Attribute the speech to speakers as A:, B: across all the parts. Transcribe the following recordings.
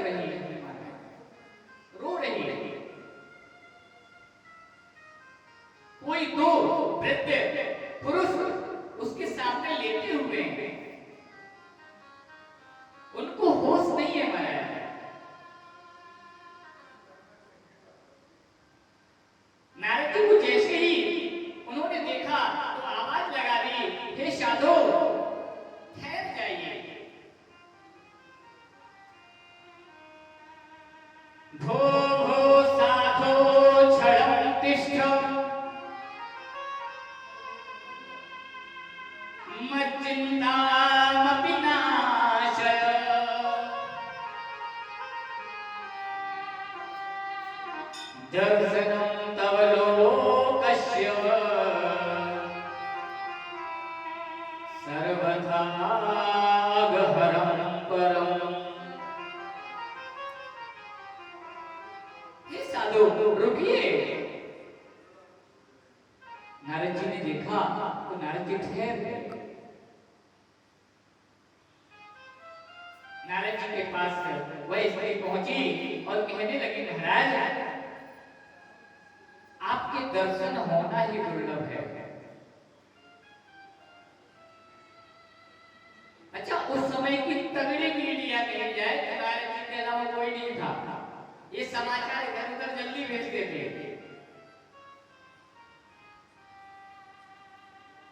A: रही है, रो रही है। कोई दो वृद्ध पुरुष उसके सामने लेटे हुए हैं, उनको होश नहीं है महाराज। नारद जी को जैसे ही उन्होंने देखा तो आवाज लगा दी, हे साधु ठहर जाइए। भो भो साधो क्षणं तिष्ठ मच्चिन्तामपि नाशय। दर्शनं तव लोकस्य सर्वथा गहनं परम्। हे साधु रुकिए। नारद जी ने देखा तो नारद जी ठहर गए। नारद जी के पास वह स्त्री पहुंची और कहने लगी, महाराज आपके दर्शन होना ही दुर्लभ है। अच्छा, उस समय की तगड़ी मीडिया कही जाए तो नारद जी के अलावा कोई नहीं था। ये समाचार इधर उधर जल्दी भेजते थे।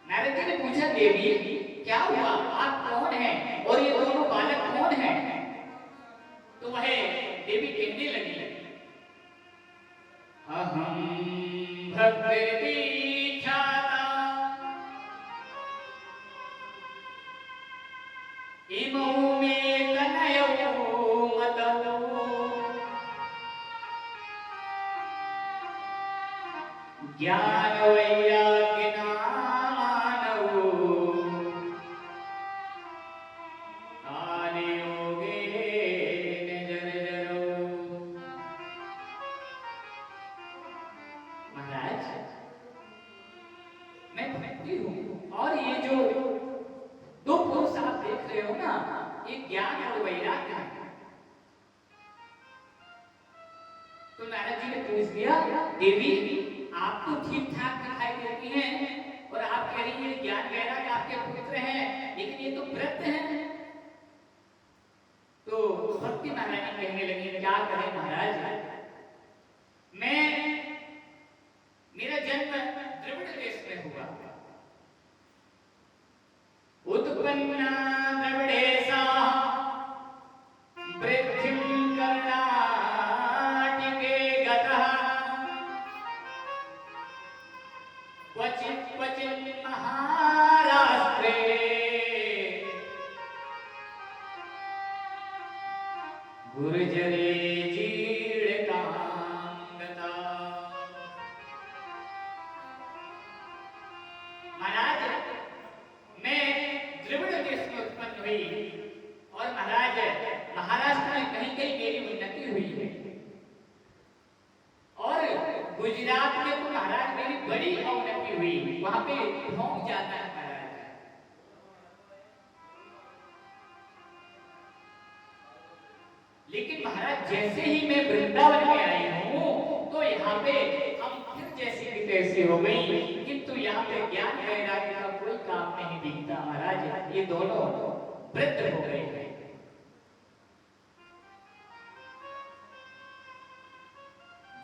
A: नारद जी ने पूछा, देवी क्या हुआ, आप कौन हैं और ये दोनों बालक कौन हैं? तो वह देवी कहने लगी, अहम भक्ति ख्याता इमौ मे तनयो मतौ ज्ञान वैराग्यना मानवो काले योगे जर्जरो। महाराज मैं भक्ति हूँ और ये जो दो पुरुष आप देख रहे हो ना, ये ज्ञान और वैराग्य है। तो नारद जी ने पूछ दिया, देवी आप तो ठीक ठाक दिखाई देती हैं और आप कह रही हैं ज्ञान वैराग्य आपके पुत्र हैं, लेकिन ये तो वृद्ध हैं। तो भक्ति महारानी कहने लगी, क्या करें महाराज, मेरा जन्म द्रविड़ देश में हुआ। उत्पन्ना द्रविड़ेशा वृद्धिं कर्णाटके गतः क्वचित् क्वचित् महाराष्ट्रे गुर्जरे जीर्णतां गता। महाराज मैं द्रविड़ देश में उत्पन्न हुई और महाराज महाराष्ट्र में कहीं कहीं मेरी उन्नति हुई है और गुजरात में तो महाराज मेरी बड़ी उन्नति हुई, वहां पे ढोंग जाता है महाराज। लेकिन महाराज जैसे ही मैं वृंदावन में आई हूँ तो यहाँ पे हम फिर जैसे की तैसी हो गई, किंतु यहाँ पे ज्ञान वैराग्य का कोई काम नहीं दिखता महाराज। ये दोनों वृद्ध हो गए हैं।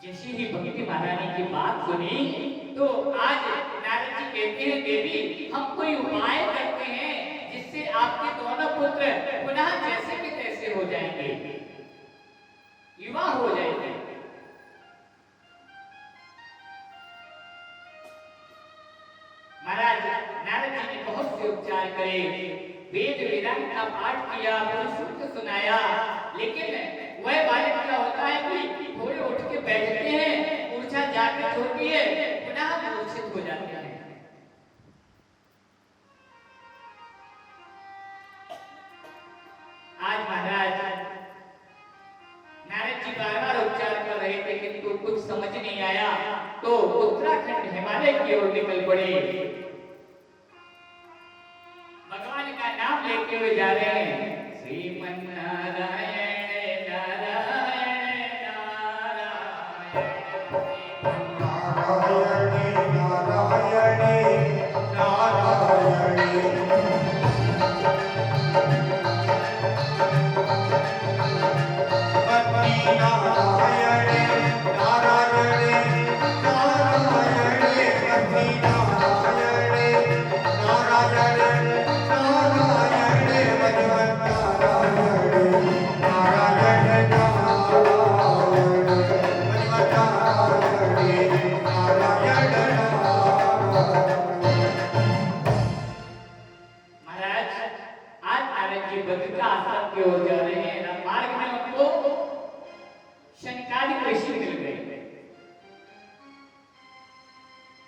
A: जैसे ही भक्ति महारानी की बात सुनी तो आज नारद जी कहते हैं, देवी हम कोई उपाय करते हैं जिससे आपके दोनों पुत्र पुनः जैसे के तैसे हो जाएंगे, युवा हो जाएंगे। महाराज नारद जी ने बहुत से उपचार करे, वेद वेदांत का पाठ किया, पुरुषों सुनाया, लेकिन वह बालक क्या होता है कि थोड़े उठ के बैठते हैं, मूर्छा जागृत होती है, पुनः मूर्छित हो जाते हैं। आज महाराज नारद जी बार-बार उपचार कर रहे थे किंतु कुछ समझ नहीं आया, तो उत्तराखंड हिमालय की ओर निकल पड़े। भगवान का नाम लेते हुए जा रहे हैं, श्रीमन नारायण नारायण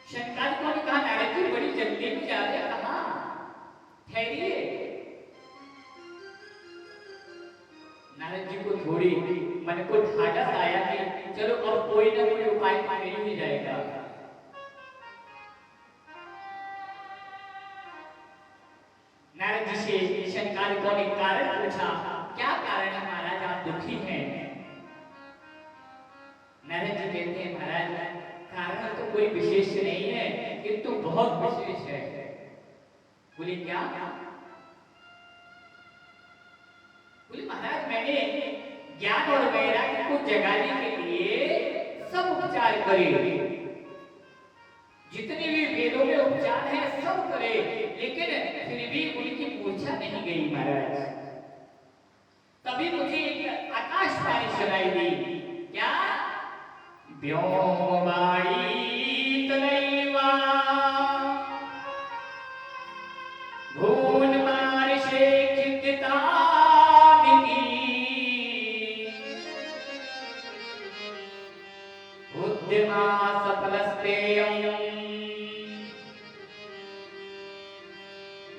A: शनकादिकों ने कहा नारद जी बड़ी जल्दी में जा रहे हैं, कहाँ ठहरिए। नारद जी को थोड़ी मन को ढाढ़स आया कि चलो अब कोई ना कोई उपाय मिल ही जाएगा। नारद जी से शनकादिकों ने कारण पूछा, क्या कारण है महाराज, आप दुखी हैं? नारद जी कहते हैं महाराज कारण तो कोई विशेष नहीं है किंतु बहुत विशेष है। बोले क्या? बोले महाराज मैंने ज्ञान और वैराग्य को जगाने के लिए सब उपचार करे, जितने भी वेदों में उपचार है सब करे, लेकिन फिर भी उनकी मूर्छा नहीं गई महाराज। तभी मुझे एक आकाशवाणी सुनाई दी, क्या? व्योमवाणी तनैवा भून्मार्षे खिद्यतादिति उद्यमा सफलस्तेयम्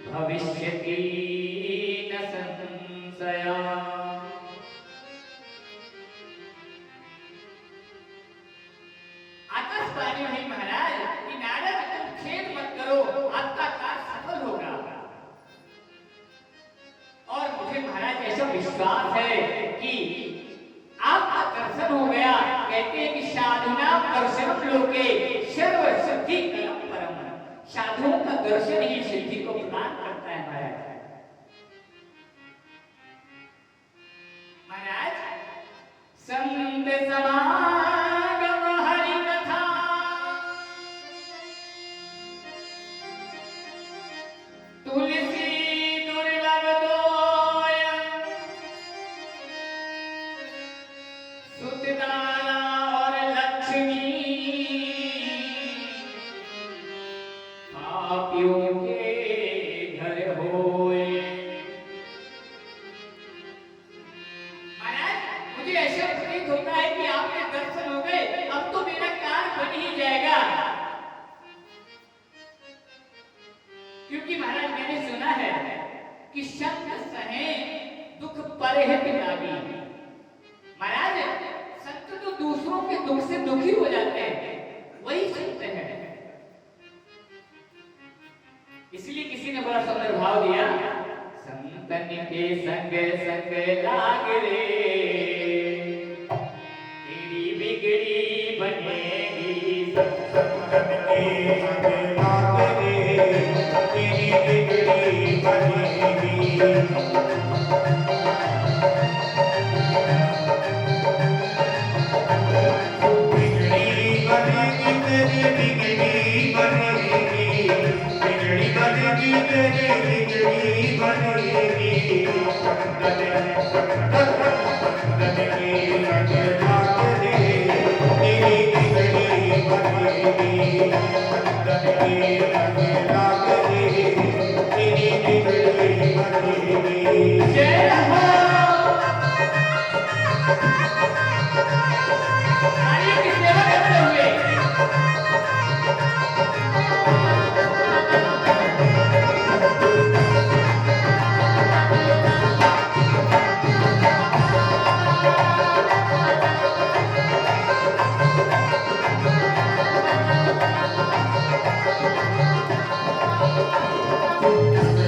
A: भविष्यति न संशयः। आकाशवाणी हुई महाराज कि नारद तुम खेद मत करो, आपका कार्य सफल होगा। और मुझे महाराज ऐसा विश्वास है कि आपका दर्शन हो गया। कहते हैं कि साधुना दर्शनम लोके सर्व सिद्धि परम, साधुओं का दर्शन ही सिद्धि को प्रदान करता है महाराज। संत समागम हरि कथा तुलसी दुर्लभ दोय सुतदारा और लक्ष्मी पापियों के घर होए। महाराज मुझे ऐसा प्रतीत होता है कि आपके दर्शन हो गए, अब तो मेरा कार्य बन ही जाएगा। क्योंकि महाराज मैंने सुना है कि संत सहे दुख परिहित लागी। महाराज संत तो दूसरों के दुख से दुखी हो जाते हैं, वही संत है। इसलिए किसी ने बड़ा सुंदर भाव दिया, संतन के संग संग लाग रे तेरी बिगड़ी बनेगी।
B: संतन के संग लाग रे तेरी बिगड़ी बनेगी। बिगड़ी बनेगी तेरी बिगड़ी बनेगी, बिगड़ी बनेगी तेरी बिगड़ी बनेगी। संतन के संग लाग रे तेरी बिगड़ी बनेगी। संतन के संग लाग रे तेरी बिगड़ी बनेगी।
A: जय हो तालियों की सेवा करते हुए।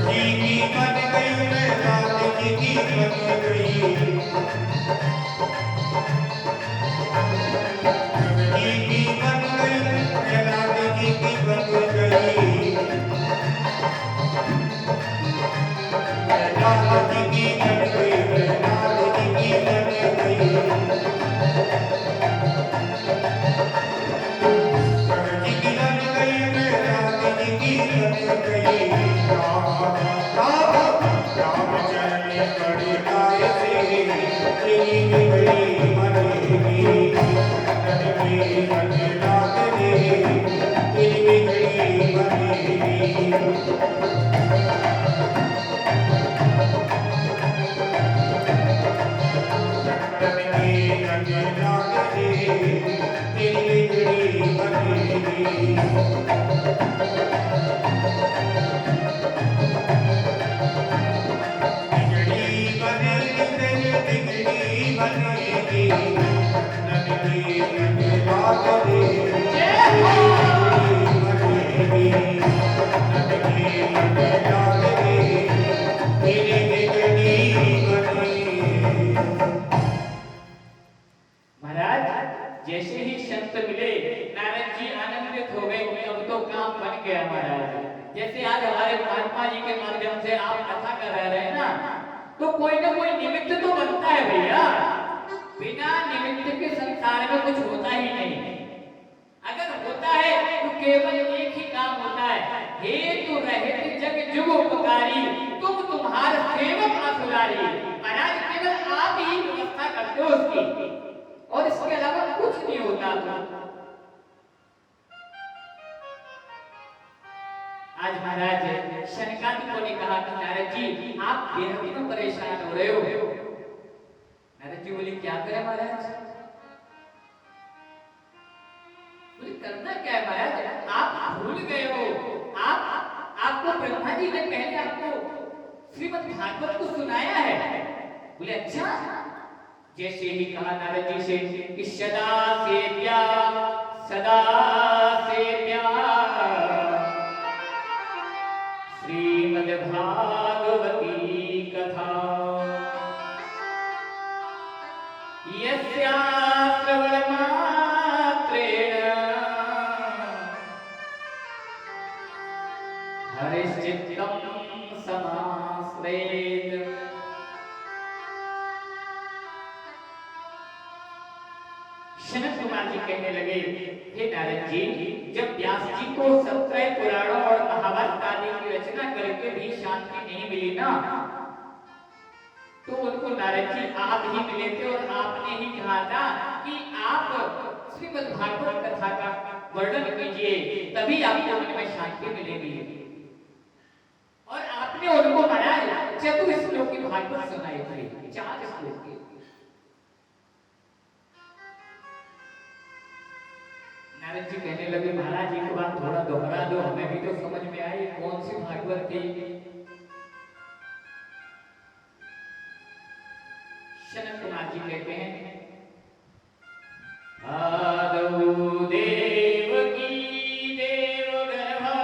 B: जी की बन गई रात की बन गई। जी की बन गई रात की बन गई। रात की बन गई, रात की बन गई। जी की बन गई रात की बन गई। राम चरण बड़ी लाए थे तेरी बिगड़ी बनेगी। संतन के संग लाग रे तेरी बिगड़ी बनेगी। संतन के संग लाग रे तेरी बिगड़ी बनेगी।
A: गया महाराज। जैसे आज हमारे महात्मा जी के माध्यम से आप कथा कर रहे हैं ना, तो कोई ना कोई निमित्त तो बनता है भैया। बिना निमित्त के संसार में कुछ होता ही नहीं। अगर होता है तो केवल एक ही काम होता है, हेतु रहित जग जुग उपकारी, तुम तुम्हारे सेवक असुरारी। महाराज केवल आप ही व्यवस्था करते हो उसकी, और इसके अलावा कुछ नहीं होता। आज महाराज शनकादिकों ने कहा कि नारद जी आप बेहद क्यों परेशान हो रहे हो। नारद जी बोले क्या करें महाराज, बोले करना क्या है महाराज, आप भूल गए हो। आपको ब्रह्मा जी ने पहले आपको श्रीमद् भागवत को सुनाया है। बोले अच्छा। जैसे ही कहा नारद जी से कि सदा सेव्या श्रीमद् भागवती कथा, यस्या श्रवण मात्रेण हरिश्चित्तं समाश्रयेत्। शनक कुमार जी कहने लगे, हे नारद जी, जब व्यास जी को 17 पुराणों और महाभारत आदि की रचना करके भी शांति नहीं मिली ना, तो उनको नारद जी आप ही मिले थे और आपने ही कहा था कि आप श्रीमद् भागवत कथा का वर्णन कीजिए, तभी आपको मन में शांति मिलेगी। और आपने उनको महाराज चतुर श्लोक की भागवत सुनाई थी, 4 श्लोक की। नारद जी कहने लगे, महाराज एक बात थोड़ा दोहरा दो, हमें भी तो समझ में आई कौन सी भागवत थी। शनक कुमार जी कहते हैं, आदौ देवकी देवगर्भा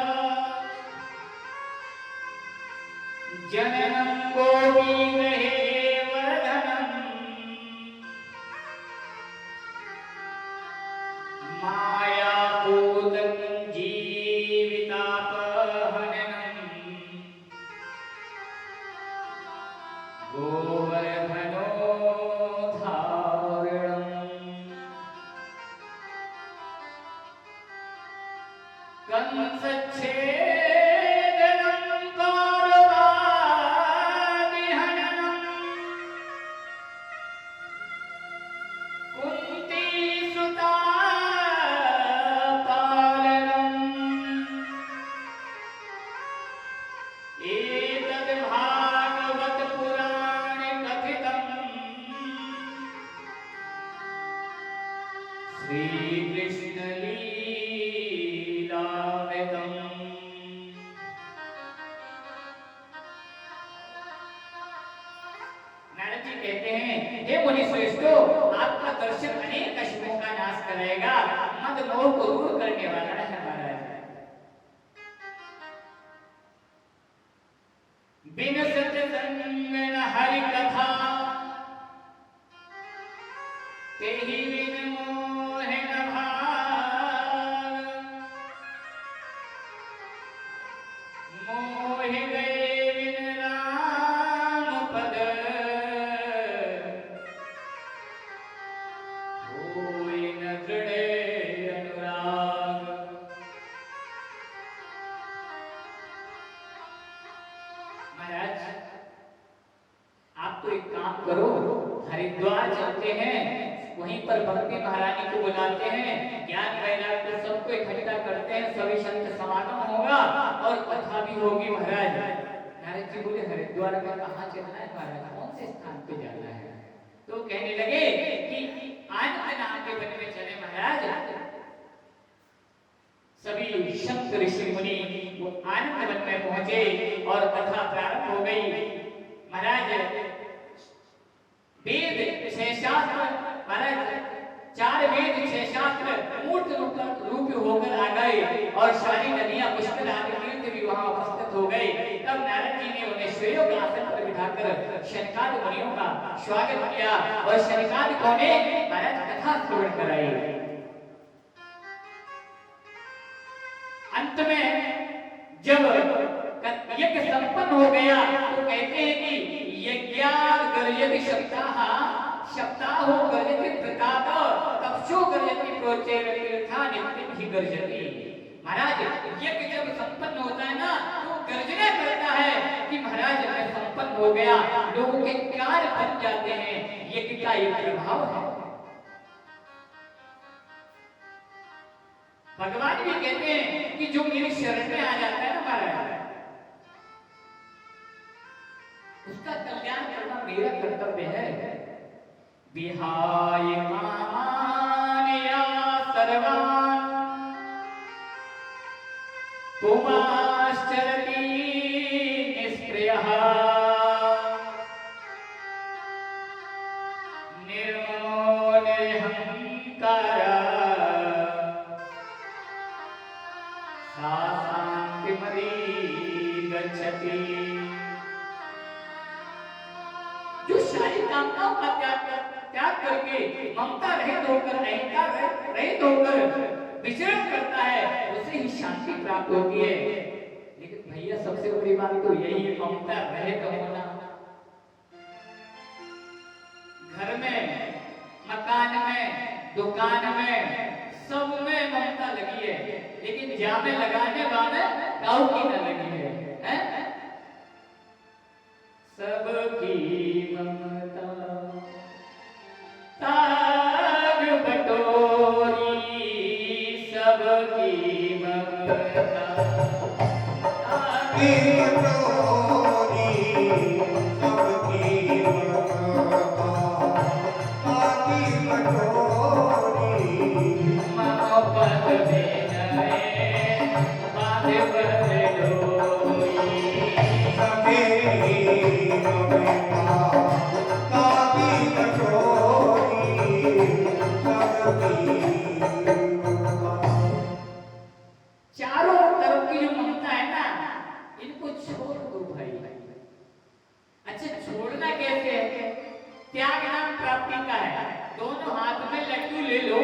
A: जननं गोपीगृहे वर्धनम् मायापूतं जीवितापहननम् गोवर्धनो कहते हैं, हे मुनि श्रेष्ठो, आपका दर्शन अनेक कष्टों का नाश करेगा, मद मोह को दूर करने वाला है महाराज। बिन सत्संग हरि कथा तेहि बिन मोह न भाग, मोह गए बिन राम पद, होय न दृढ़ अनुराग। महाराज आप तो एक काम करो, हरिद्वार चलते हैं, वहीं पर भक्ति महारानी को बुलाते हैं, ज्ञान वैराग्य को सबको इकट्ठा करते हैं, सभी संत समागम होगा और कथा भी होगी महाराज। नारद जी बोले, हरिद्वार में कहाँ चलना है महाराज, कौन से स्थान पे जाना है? तो कहने लगे कि आनंद नाम के वन में चले महाराज। सभी संत ऋषि मुनि वो आनंद वन में पहुंचे और कथा प्रारंभ हो गई। महाराज वेद 6 शास्त्र, महाराज 4 वेद 6 शास्त्र मूर्त रूप होकर आ गए और सारी नदियां पुष्कर आदि तीर्थ भी वहां उपस्थित हो गए। तब नारद जी ने उन्हें श्रेयो के आसन पर बिठाकर शनकादि मुनियों का स्वागत किया और शनकादिकों ने महाराज कथा श्रवण कराई। अंत में जब यज्ञ संपन्न हो गया तो कहते हैं कि यज्ञार्गर्यति सप्ताह सप्ताहो गर्जति प्रताप तपसो गर्जति प्रोचेन तीर्था नित्यं हि गर्जति। महाराज यज्ञ जब संपन्न होता है ना तो गर्जना करता है कि महाराज मैं संपन्न हो गया, लोगों के कार्य बन जाते हैं। यज्ञ का एक प्रभाव है। भगवान भी कहते हैं कि जो मेरी शरण में आ जाता है ना महाराज, उसका कल्याण करना मेरा कर्तव्य है। विहाय मामानया सर्वान् पुमाश्चरति निष्क्रियः निर्ममो निरहंकारः सा शान्तिमती गच्छति। जो सारी कामनाओं का त्याग करके ममता रहित होकर, अहंकार रहित होकर विचरण करता है, उसे ही शांति प्राप्त होती है। लेकिन भैया सबसे बड़ी बात तो यही है, ममता रहित होना। घर में, मकान में, दुकान में, सब में ममता लगी है, लेकिन जामे लगाने वाले काऊ की न लगी है? सबकी ममता ताग बटोरी, सबकी ममता ताग
B: बटोरी, सबकी ममता ताग बटोरी।
A: मम पद विनय बाध बद डोरी, चारों तरफ की जो ममता है ना, इनको छोड़ दो भाई। अच्छा छोड़ना कैसे है? त्याग नाम प्राप्ति का है। दोनों हाथ में लड्डू ले लो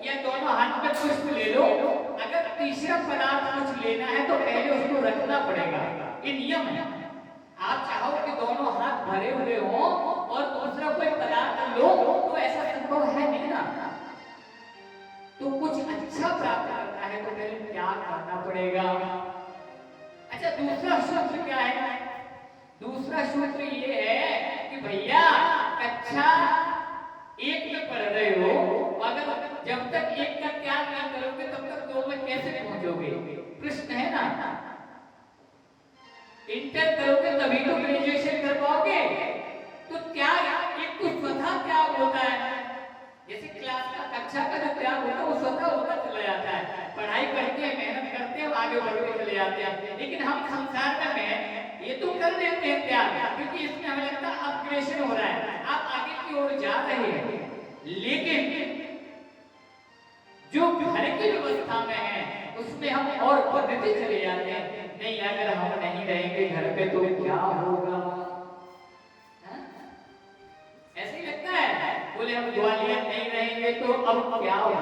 A: या दोनों हाथ में पुष्प ले लो, अगर तीसरा पदार्थ कुछ लेना है तो पहले उसको रखना पड़ेगा। ये नियम है। आप चाहो कि दोनों हाथ भरे हुए हो और दूसरा कोई पदार्थ लो, तो ऐसा संभव है नहीं ना। तो कुछ अच्छा प्राप्त करना है तो पहले त्याग करना पड़ेगा। अच्छा दूसरा सूत्र क्या है? दूसरा सूत्र ये है कि भैया कक्षा एक में पढ़ रहे हो, अगर जब तक एक का त्याग नहीं करोगे तब तक दो में कैसे पहुंचोगे? प्रश्न है ना। इंटर करोगे तभी तो ग्रेजुएशन कर पाओगे। तो त्याग एक तो स्वतः त्याग होता है। जैसे क्लास का कक्षा का जो त्याग होता है वो स्वतः होता चला जाता है। पढ़ाई करते हैं, मेहनत करते हैं, आगे बढ़ते चले जाते हैं। लेकिन हम संसार में ये तो कर देते हैं त्याग, क्योंकि इसमें हमें लगता है अपग्रेडेशन हो रहा है, आप आगे की ओर जा रहे हैं। लेकिन जो घर की व्यवस्था में है उसमें हम और बढ़ते चले जाते हैं। नहीं, अगर हम नहीं रहेंगे घर पे तो क्या होगा? ऐसे ही लगता है। बोले हम ग्वालियर नहीं रहेंगे तो अब क्या होगा?